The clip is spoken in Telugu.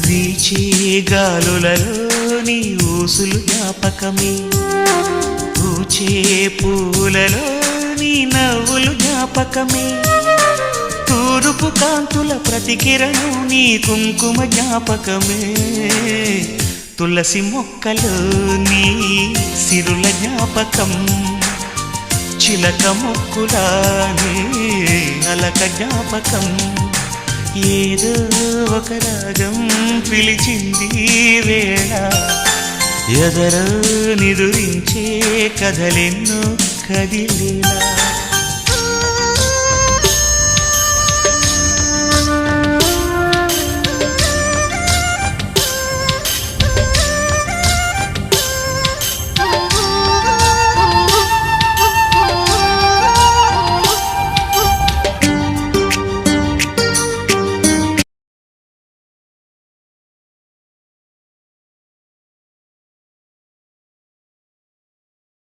వీచే గాలులలో నీ ఊసులు జ్ఞాపకమే, పూచే పూలలో నీ నవ్వులు జ్ఞాపకమే, తూరుపు కాంతుల ప్రతికిరణం నీ కుంకుమ జ్ఞాపకమే, తులసి మొక్కలో నీ సిరుల జ్ఞాపకం, చిలక మొక్కులానే అలక జ్ఞాపకం, ఏదో ఒక రాగం పిలిచింది వేళ, ఎదరో నిదురించే కథలెన్నో కదిలేలా.